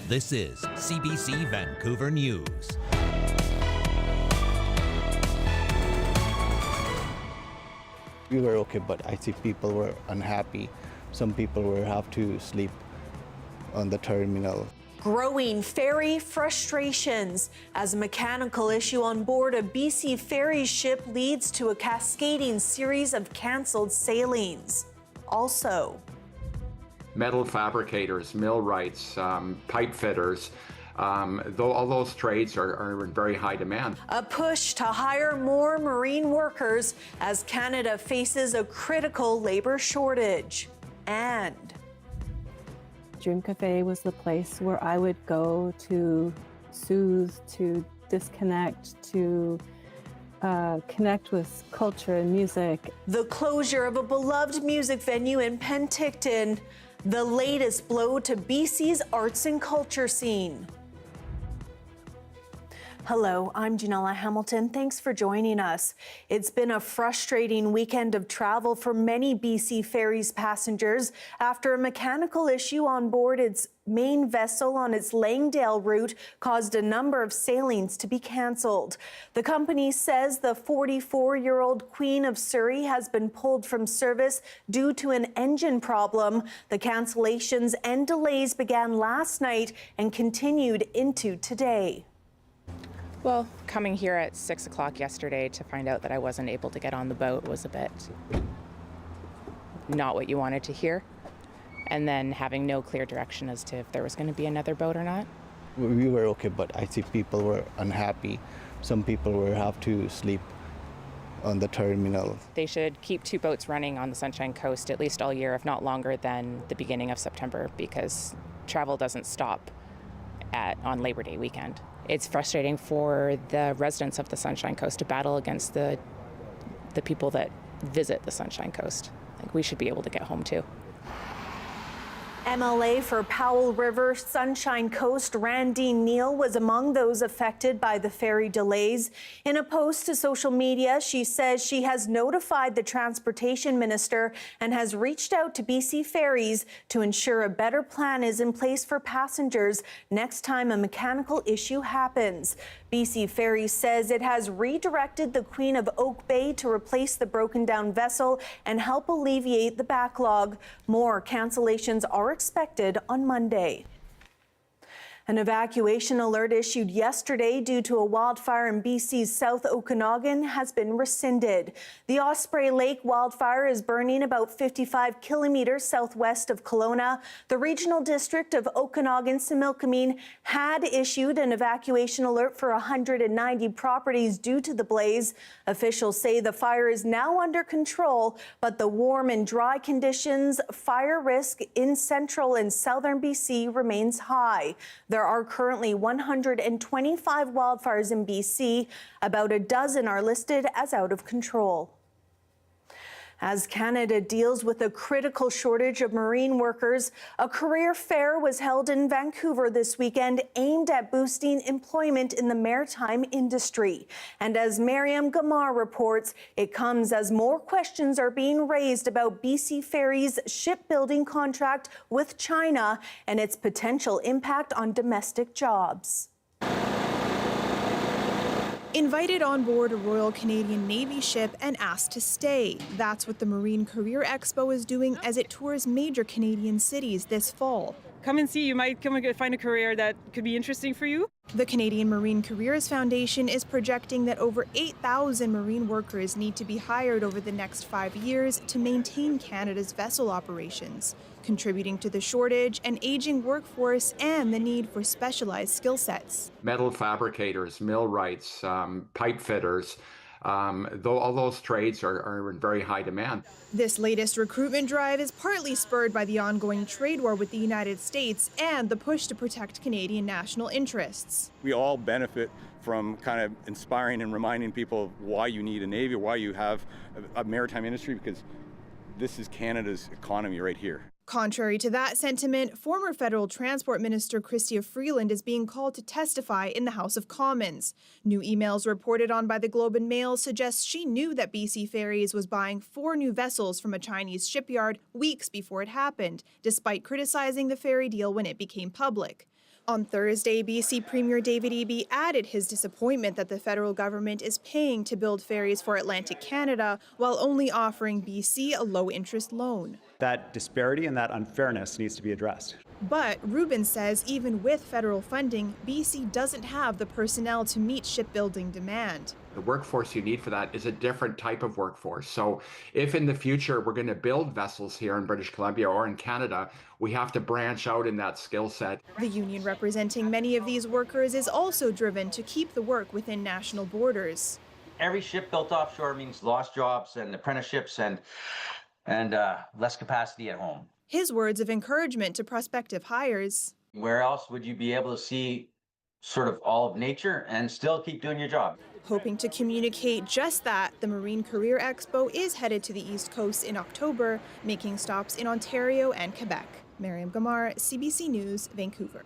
This is CBC Vancouver News. We were okay, but I see people were unhappy. Some people were have to sleep on the terminal. Growing ferry frustrations as a mechanical issue on board a BC Ferries ship leads to a cascading series of cancelled sailings. Also, metal fabricators, millwrights, pipe fitters, though all those trades are in very high demand. a push to hire more marine workers as Canada faces a critical labor shortage. And Dream Cafe was the place where I would go to soothe, to disconnect, to connect with culture and music. the closure of a beloved music venue in Penticton, the latest blow to BC's arts and culture scene. Hello, I'm Janella Hamilton. Thanks for joining us. It's been a frustrating weekend of travel for many BC Ferries passengers after a mechanical issue on board its main vessel on its Langdale route caused a number of sailings to be cancelled. The company says the 44-year-old Queen of Surrey has been pulled from service due to an engine problem. The cancellations and delays began last night and continued into today. Well, coming here at 6 o'clock yesterday to find out that I wasn't able to get on the boat was a bit not what you wanted to hear. And then having no clear direction as to if there was going to be another boat or not. We were okay, but I see people were unhappy. Some people were have to sleep on the terminal. They should keep 2 boats running on the Sunshine Coast at least all year, if not longer than the beginning of September, because travel doesn't stop on Labor Day weekend. It's frustrating for the residents of the Sunshine Coast to battle against the people that visit the Sunshine Coast. Like, we should be able to get home too. MLA for Powell River Sunshine Coast, Randine Neal, was among those affected by the ferry delays. In a post to social media, she says she has notified the Transportation Minister and has reached out to BC Ferries to ensure a better plan is in place for passengers next time a mechanical issue happens. BC Ferries says it has redirected the Queen of Oak Bay to replace the broken down vessel and help alleviate the backlog. More cancellations are expected on Monday. An evacuation alert issued yesterday due to a wildfire in BC's South Okanagan has been rescinded. The Osprey Lake wildfire is burning about 55 kilometers southwest of Kelowna. The regional district of Okanagan-Similkameen had issued an evacuation alert for 190 properties due to the blaze. Officials say the fire is now under control, but the warm and dry conditions, fire risk in central and southern BC remains high. There are currently 125 wildfires in BC. About a dozen are listed as out of control. As Canada deals with a critical shortage of marine workers, a career fair was held in Vancouver this weekend aimed at boosting employment in the maritime industry. And as Mariam Gamar reports, it comes as more questions are being raised about BC Ferries' shipbuilding contract with China and its potential impact on domestic jobs. Invited on board a Royal Canadian Navy ship and asked to stay. That's what the Marine Career Expo is doing as it tours major Canadian cities this fall. Come and see, you might come and find a career that could be interesting for you. The Canadian Marine Careers Foundation is projecting that over 8,000 marine workers need to be hired over the next 5 years to maintain Canada's vessel operations, contributing to the shortage, an aging workforce, and the need for specialized skill sets. Metal fabricators, millwrights, pipe fitters, though all those trades are in very high demand. This latest recruitment drive is partly spurred by the ongoing trade war with the United States and the push to protect Canadian national interests. We all benefit from kind of inspiring and reminding people why you need a Navy, why you have a maritime industry, because this is Canada's economy right here. Contrary to that sentiment, former federal transport minister Chrystia Freeland is being called to testify in the House of Commons. New emails reported on by the Globe and Mail suggest she knew that BC Ferries was buying 4 new vessels from a Chinese shipyard weeks before it happened, despite criticizing the ferry deal when it became public. On Thursday, BC Premier David Eby added his disappointment that the federal government is paying to build ferries for Atlantic Canada while only offering BC a low-interest loan. That disparity and that unfairness needs to be addressed. But Rubin says even with federal funding, BC doesn't have the personnel to meet shipbuilding demand. The workforce you need for that is a different type of workforce. So if in the future we're going to build vessels here in British Columbia or in Canada, we have to branch out in that skill set. The union representing many of these workers is also driven to keep the work within national borders. Every ship built offshore means lost jobs and apprenticeships and less capacity at home. His words of encouragement to prospective hires. Where else would you be able to see sort of all of nature and still keep doing your job? Hoping to communicate just that, the Marine Career Expo is headed to the East Coast in October, making stops in Ontario and Quebec. Miriam Gamar, CBC News, Vancouver.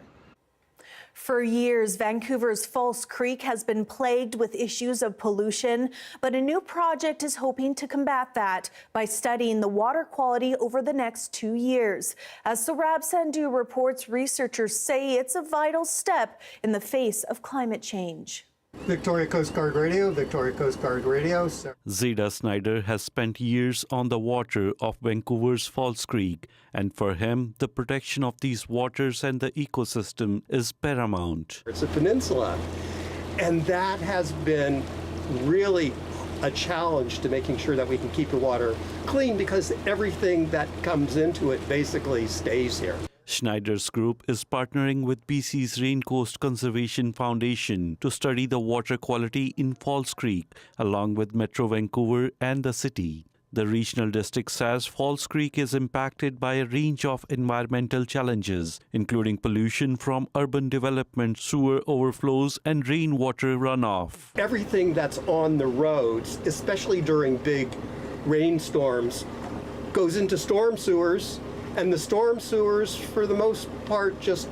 For years, Vancouver's False Creek has been plagued with issues of pollution, but a new project is hoping to combat that by studying the water quality over the next 2 years. As Saurabh Sandhu reports, researchers say it's a vital step in the face of climate change. Victoria Coast Guard Radio, Victoria Coast Guard Radio. Zeta Snyder has spent years on the water of Vancouver's False Creek, and for him, the protection of these waters and the ecosystem is paramount. It's a peninsula, and that has been really a challenge to making sure that we can keep the water clean because everything that comes into it basically stays here. Schneider's group is partnering with BC's Raincoast Conservation Foundation to study the water quality in False Creek, along with Metro Vancouver and the city. The regional district says False Creek is impacted by a range of environmental challenges, including pollution from urban development, sewer overflows, and rainwater runoff. Everything that's on the roads, especially during big rainstorms, goes into storm sewers. And the storm sewers, for the most part, just,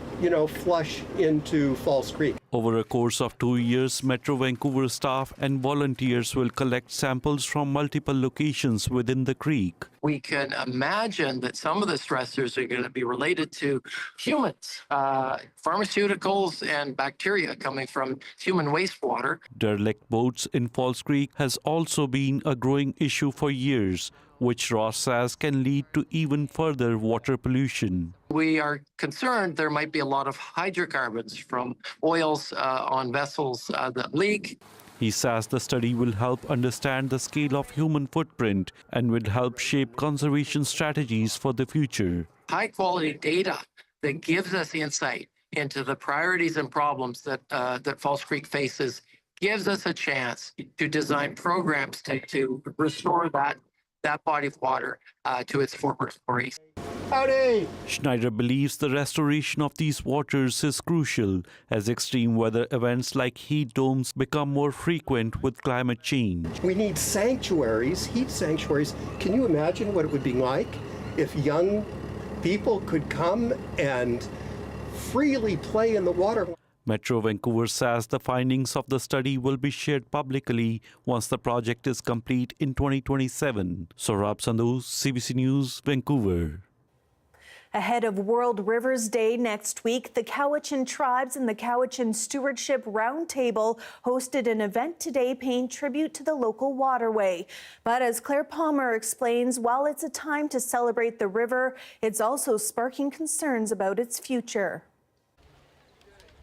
flush into False Creek. Over a course of 2 years, Metro Vancouver staff and volunteers will collect samples from multiple locations within the creek. We can imagine that some of the stressors are going to be related to humans, pharmaceuticals and bacteria coming from human wastewater. Derelict boats in False Creek has also been a growing issue for years, which Ross says can lead to even further water pollution. We are concerned there might be a lot of hydrocarbons from oils on vessels that leak. He says the study will help understand the scale of human footprint and will help shape conservation strategies for the future. High quality data that gives us insight into the priorities and problems that False Creek faces gives us a chance to design programs to restore that body of water to its former glories. Howdy! Schneider believes the restoration of these waters is crucial as extreme weather events like heat domes become more frequent with climate change. We need sanctuaries, heat sanctuaries. Can you imagine what it would be like if young people could come and freely play in the water? Metro Vancouver says the findings of the study will be shared publicly once the project is complete in 2027. Saurabh Sandhu, CBC News, Vancouver. Ahead of World Rivers Day next week, the Cowichan Tribes and the Cowichan Stewardship Roundtable hosted an event today paying tribute to the local waterway. But as Claire Palmer explains, while it's a time to celebrate the river, it's also sparking concerns about its future.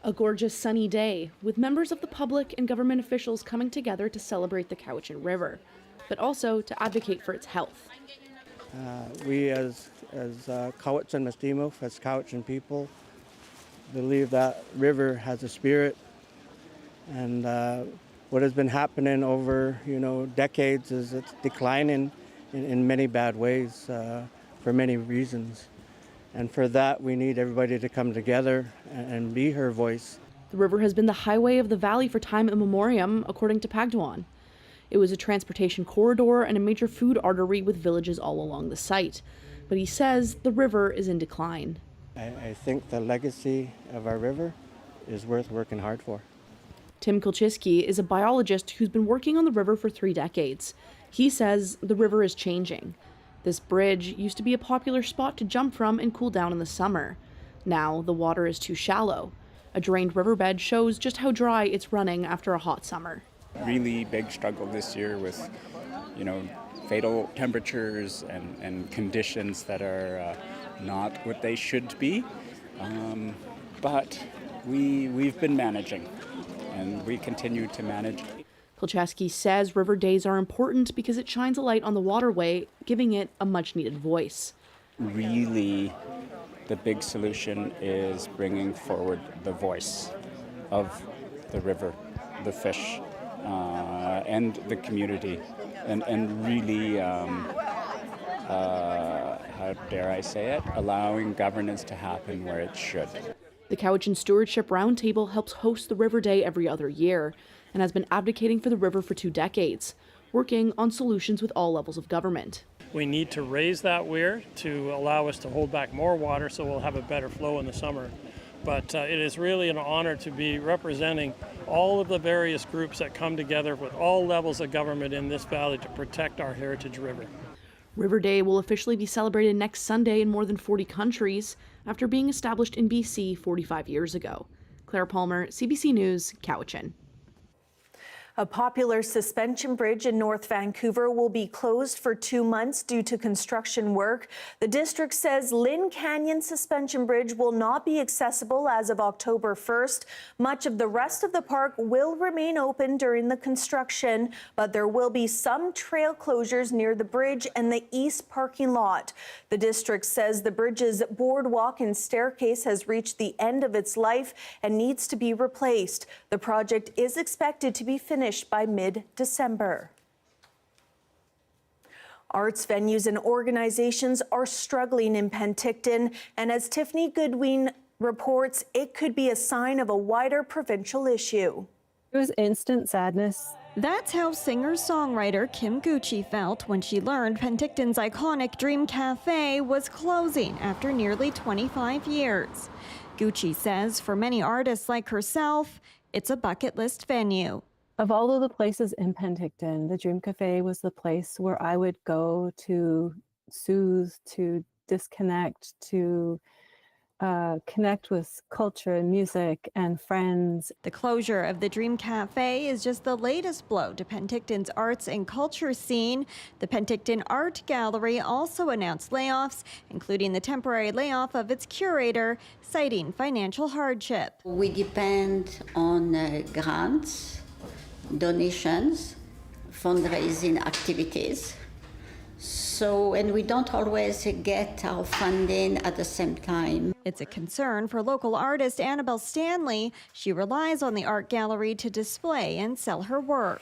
A gorgeous sunny day with members of the public and government officials coming together to celebrate the Cowichan River, but also to advocate for its health. We as Cowichan Mastimov, as Cowichan people, believe that river has a spirit, and what has been happening over decades is it's declining in many bad ways for many reasons. And for that, we need everybody to come together and be her voice. The river has been the highway of the valley for time immemorial, according to Pagduan. It was a transportation corridor and a major food artery with villages all along the site. But he says the river is in decline. I think the legacy of our river is worth working hard for. Tim Kulczyski is a biologist who's been working on the river for 3 decades. He says the river is changing. This bridge used to be a popular spot to jump from and cool down in the summer. Now the water is too shallow. A drained riverbed shows just how dry it's running after a hot summer. Really big struggle this year with, fatal temperatures and conditions that are not what they should be. But we've been managing, and we continue to manage. Kolchaski says River Days are important because it shines a light on the waterway, giving it a much-needed voice. Really, the big solution is bringing forward the voice of the river, the fish, and the community, and really, how dare I say it, allowing governance to happen where it should. The Cowichan Stewardship Roundtable helps host the River Day every other year and has been advocating for the river for 2 decades, working on solutions with all levels of government. We need to raise that weir to allow us to hold back more water so we'll have a better flow in the summer. But it is really an honor to be representing all of the various groups that come together with all levels of government in this valley to protect our heritage river. River Day will officially be celebrated next Sunday in more than 40 countries after being established in BC 45 years ago. Claire Palmer, CBC News, Cowichan. A popular suspension bridge in North Vancouver will be closed for 2 months due to construction work. The district says Lynn Canyon Suspension Bridge will not be accessible as of October 1st. Much of the rest of the park will remain open during the construction, but there will be some trail closures near the bridge and the east parking lot. The district says the bridge's boardwalk and staircase has reached the end of its life and needs to be replaced. The project is expected to be finished by mid-December. Arts venues and organizations are struggling in Penticton, and as Tiffany Goodwin reports, it could be a sign of a wider provincial issue. It was instant sadness. That's how singer-songwriter Kim Gucci felt when she learned Penticton's iconic Dream Cafe was closing after nearly 25 years. Gucci says for many artists like herself, it's a bucket list venue. Of all of the places in Penticton, the Dream Cafe was the place where I would go to soothe, to disconnect, to connect with culture, music, and friends. The closure of the Dream Cafe is just the latest blow to Penticton's arts and culture scene. The Penticton Art Gallery also announced layoffs, including the temporary layoff of its curator, citing financial hardship. We depend on grants, donations, fundraising activities. And we don't always get our funding at the same time. It's a concern for local artist Annabelle Stanley. She relies on the art gallery to display and sell her work.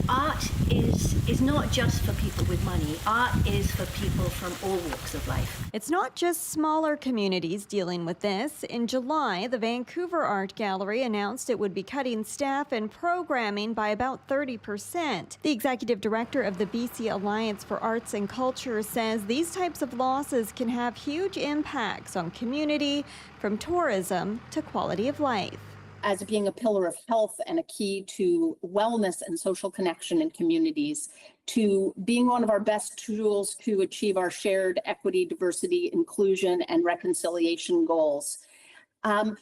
Art is not just for people with money. Art is for people from all walks of life. It's not just smaller communities dealing with this. In July, the Vancouver Art Gallery announced it would be cutting staff and programming by about 30%. The executive director of the BC Alliance for Arts and Culture says these types of losses can have huge impacts on community, from tourism to quality of life. As being a pillar of health and a key to wellness and social connection in communities, to being one of our best tools to achieve our shared equity, diversity, inclusion, and reconciliation goals.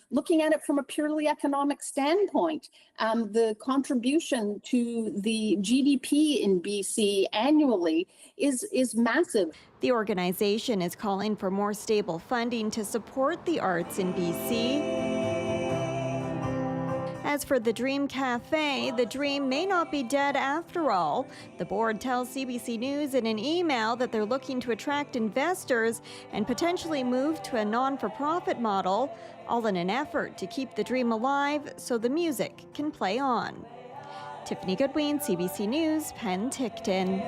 Looking at it from a purely economic standpoint, the contribution to the GDP in BC annually is massive. The organization is calling for more stable funding to support the arts in BC. As for the Dream Cafe, the dream may not be dead after all. The board tells CBC News in an email that they're looking to attract investors and potentially move to a non-for-profit model, all in an effort to keep the dream alive so the music can play on. Tiffany Goodwin, CBC News, Penticton.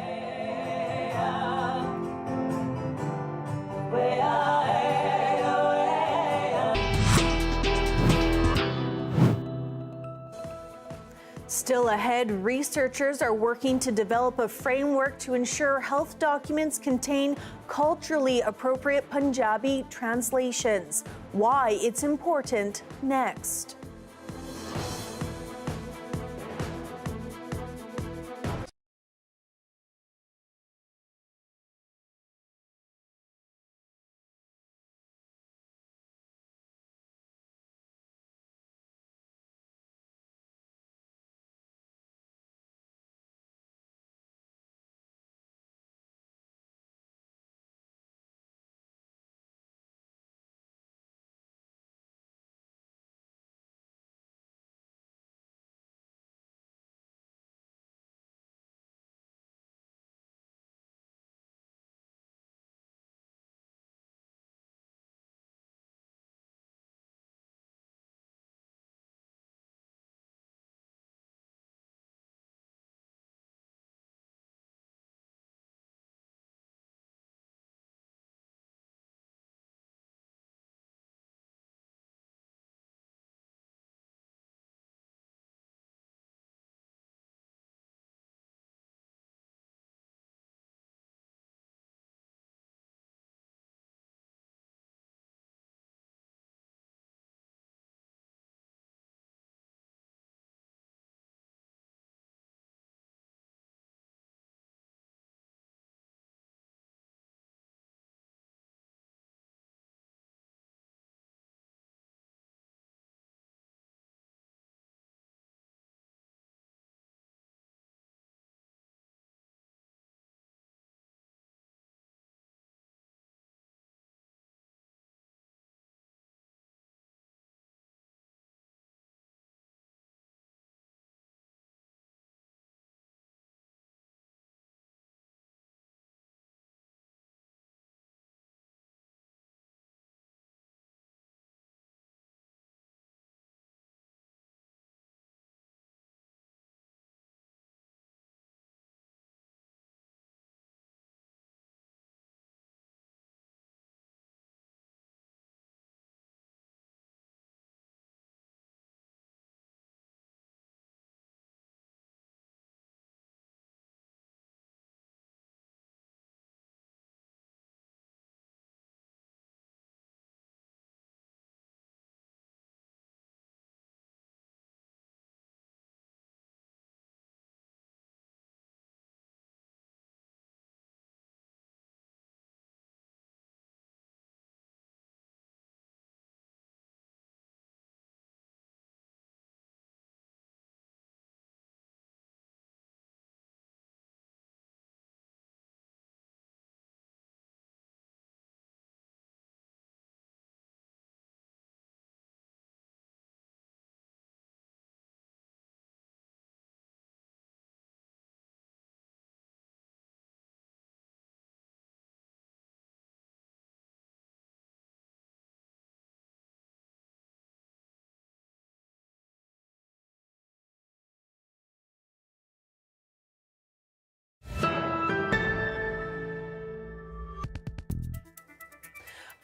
Still ahead, researchers are working to develop a framework to ensure health documents contain culturally appropriate Punjabi translations. Why it's important next.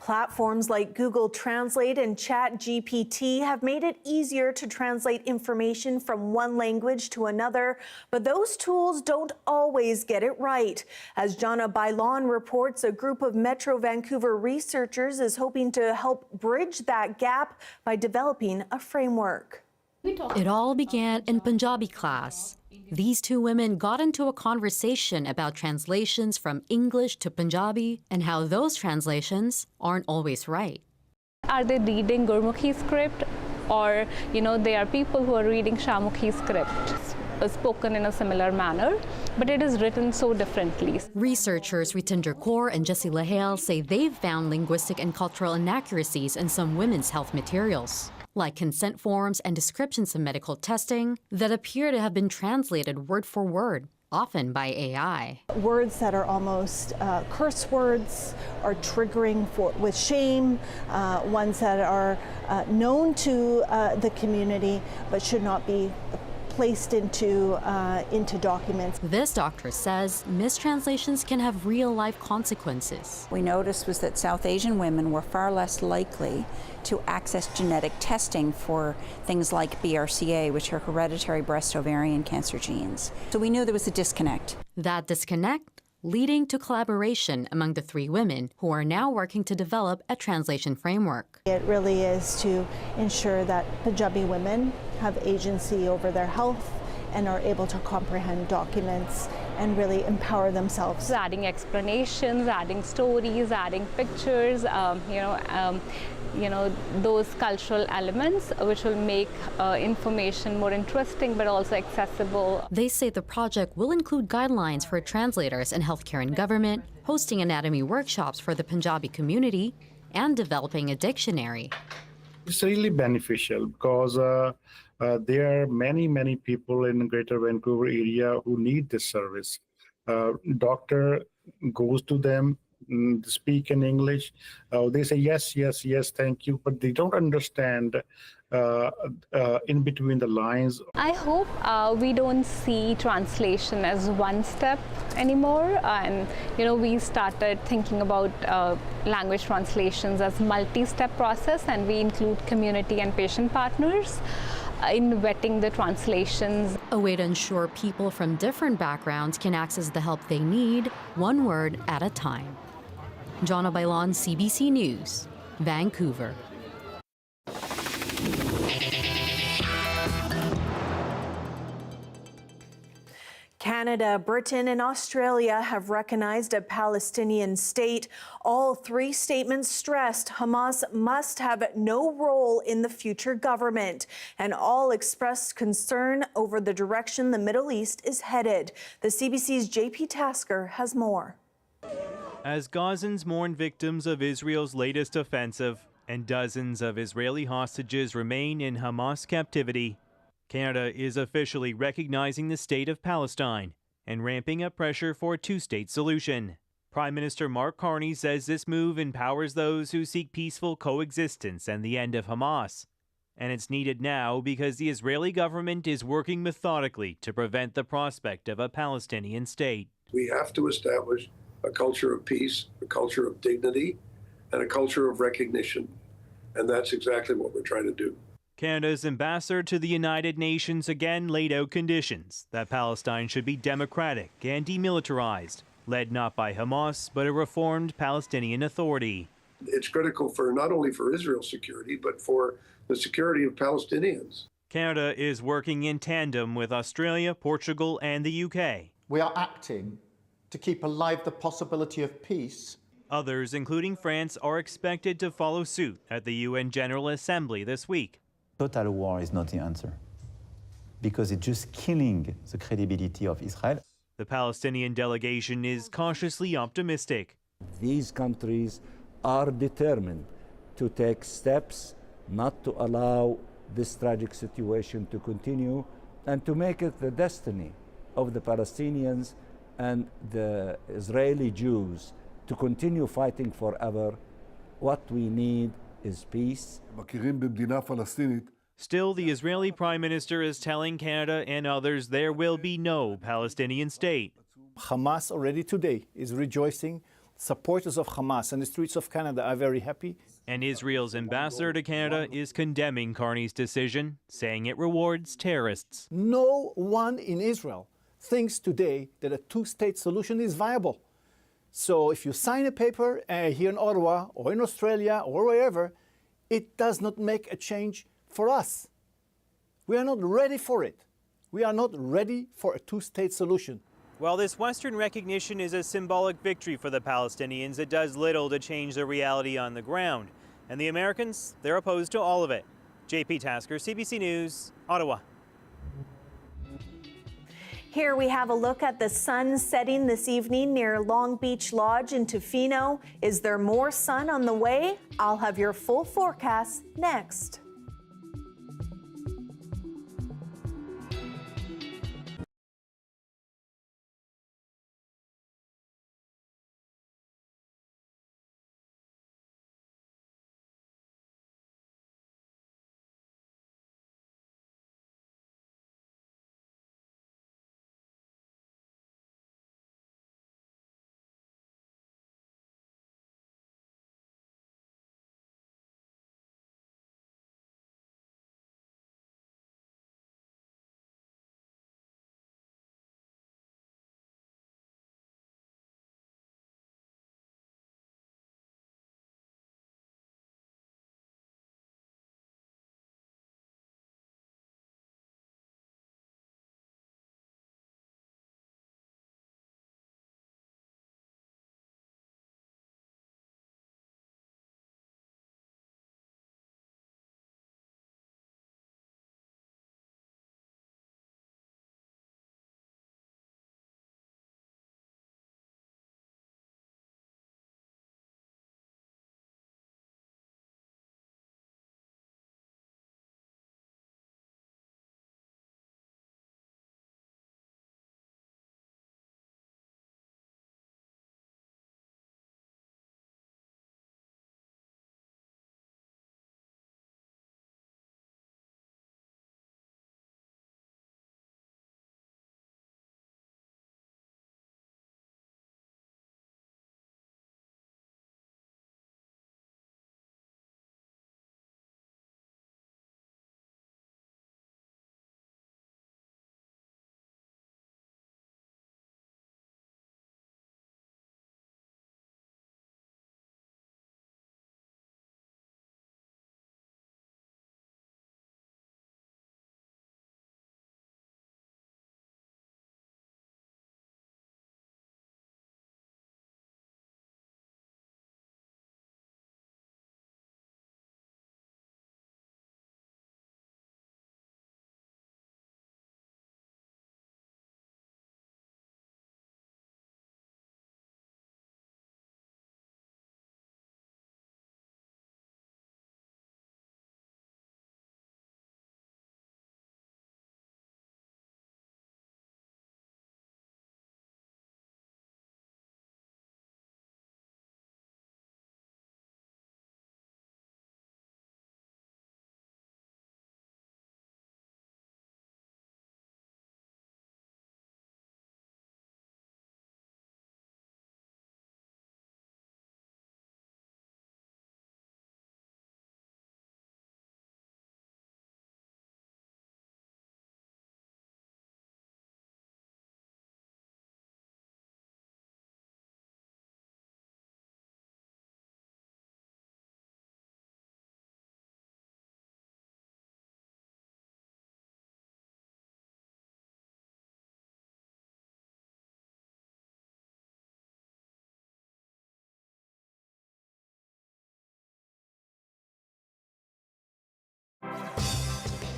Platforms like Google Translate and ChatGPT have made it easier to translate information from one language to another, but those tools don't always get it right. As Janella Hamilton reports, a group of Metro Vancouver researchers is hoping to help bridge that gap by developing a framework. It all began in Punjabi class. These two women got into a conversation about translations from English to Punjabi and how those translations aren't always right. Are they reading Gurmukhi script, or there are people who are reading Shamukhi script, spoken in a similar manner, but it is written so differently. Researchers Ritinder Kaur and Jessie Lahale say they've found linguistic and cultural inaccuracies in some women's health materials, like consent forms and descriptions of medical testing that appear to have been translated word for word, often by AI. Words that are almost curse words are triggering with shame, ones that are known to the community but should not be placed into documents. This doctor says mistranslations can have real-life consequences. We noticed was that South Asian women were far less likely to access genetic testing for things like BRCA, which are hereditary breast ovarian cancer genes. So we knew there was a disconnect. That disconnect leading to collaboration among the three women who are now working to develop a translation framework. It really is to ensure that Punjabi women have agency over their health and are able to comprehend documents and really empower themselves. Adding explanations, adding stories, adding pictures, those cultural elements which will make information more interesting but also accessible. They say the project will include guidelines for translators in healthcare and government, hosting anatomy workshops for the Punjabi community, and developing a dictionary. It's really beneficial because there are many people in the Greater Vancouver area who need this service. Doctor goes to them, speak in English. They say yes, thank you, but they don't understand in between the lines. I hope we don't see translation as one step anymore, and we started thinking about language translations as multi-step process, and we include community and patient partners in vetting the translations. A way to ensure people from different backgrounds can access the help they need, one word at a time. Janella Hamilton, CBC News, Vancouver. Canada, Britain, and Australia have recognized a Palestinian state. All three statements stressed Hamas must have no role in the future government, and all expressed concern over the direction the Middle East is headed. The CBC's JP Tasker has more. As Gazans mourn victims of Israel's latest offensive and dozens of Israeli hostages remain in Hamas captivity, Canada is officially recognizing the state of Palestine and ramping up pressure for a two-state solution. Prime Minister Mark Carney says this move empowers those who seek peaceful coexistence and the end of Hamas. And it's needed now because the Israeli government is working methodically to prevent the prospect of a Palestinian state. We have to establish a culture of peace, a culture of dignity, and a culture of recognition. And that's exactly what we're trying to do. Canada's ambassador to the United Nations again laid out conditions that Palestine should be democratic and demilitarized, led not by Hamas, but a reformed Palestinian Authority. It's critical for not only for Israel's security, but for the security of Palestinians. Canada is working in tandem with Australia, Portugal, and the UK. We are acting to keep alive the possibility of peace. Others, including France, are expected to follow suit at the UN General Assembly this week. Total war is not the answer, because it's just killing the credibility of Israel. The Palestinian delegation is cautiously optimistic. These countries are determined to take steps not to allow this tragic situation to continue and to make it the destiny of the Palestinians and the Israeli Jews to continue fighting forever. What we need is peace. Still, the Israeli Prime Minister is telling Canada and others there will be no Palestinian state. Hamas already today is rejoicing supporters of Hamas and the streets of Canada are very happy. And Israel's ambassador to Canada is condemning Carney's decision, saying it rewards terrorists. No one in Israel thinks today that a two-state solution is viable. So if you sign a paper here in Ottawa or in Australia or wherever, it does not make a change for us. We are not ready for it. We are not ready for a two-state solution. While this Western recognition is a symbolic victory for the Palestinians, it does little to change the reality on the ground. And the Americans, they're opposed to all of it. JP Tasker, CBC News, Ottawa. Here we have a look at the sun setting this evening near Long Beach Lodge in Tofino. Is there more sun on the way? I'll have your full forecast next.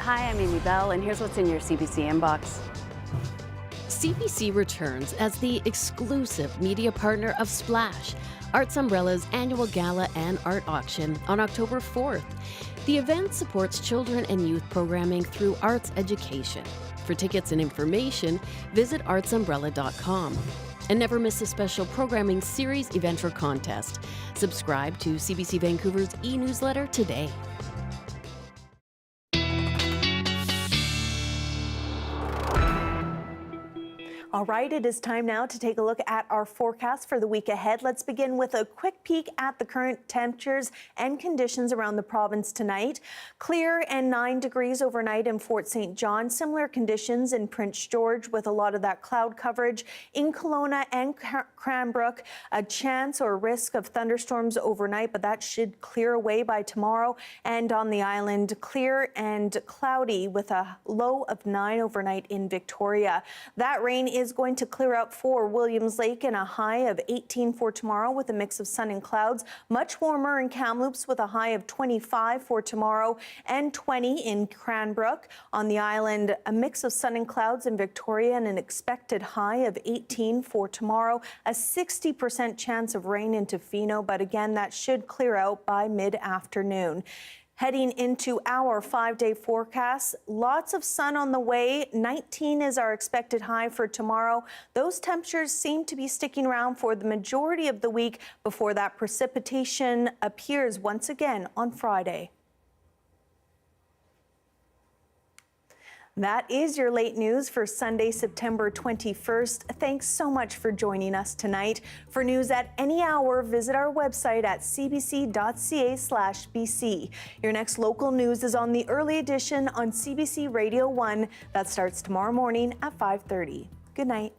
Hi, I'm Amy Bell, and here's what's in your CBC inbox. CBC returns as the exclusive media partner of Splash, Arts Umbrella's annual gala and art auction on October 4th. The event supports children and youth programming through arts education. For tickets and information, visit artsumbrella.com. And never miss a special programming series, event, or contest. Subscribe to CBC Vancouver's e-newsletter today. All right, it is time now to take a look at our forecast for the week ahead. Let's begin with a quick peek at the current temperatures and conditions around the province tonight. Clear and 9 degrees overnight in Fort St. John. Similar conditions in Prince George with a lot of that cloud coverage. In Kelowna and Cranbrook, a chance or risk of thunderstorms overnight, but that should clear away by tomorrow. And on the island, clear and cloudy with a low of 9 overnight in Victoria. That rain is going to clear up for Williams Lake and a high of 18 for tomorrow with a mix of sun and clouds. Much warmer in Kamloops with a high of 25 for tomorrow and 20 in Cranbrook. On the island, a mix of sun and clouds in Victoria and an expected high of 18 for tomorrow. A 60% chance of rain into Fino, but again, that should clear out by mid-afternoon. Heading into our 5-day forecast, lots of sun on the way. 19 is our expected high for tomorrow. Those temperatures seem to be sticking around for the majority of the week before that precipitation appears once again on Friday. That is your late news for Sunday, September 21st. Thanks so much for joining us tonight. For news at any hour, visit our website at cbc.ca/BC. Your next local news is on the early edition on CBC Radio 1. That starts tomorrow morning at 5:30. Good night.